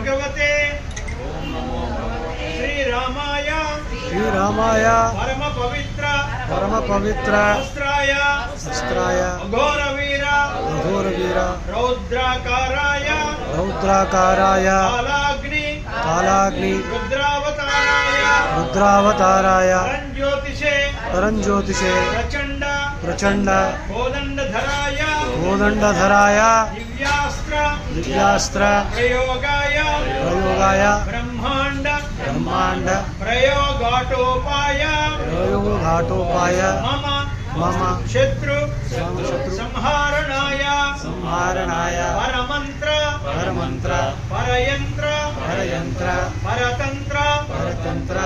भगवते श्रीरामाय परम पवित्र अस्त्राय अघोरवीर रौद्राकाराय कालाग्नि रुद्रावताराय परंज्योतिषे प्रचंड कोदंडधराय दिव्यास्त्र प्रयोगाय ब्रह्मांड प्रयोगाटोपाय मम शत्रु संहारणाय परमंत्र परयंत्र परतंत्र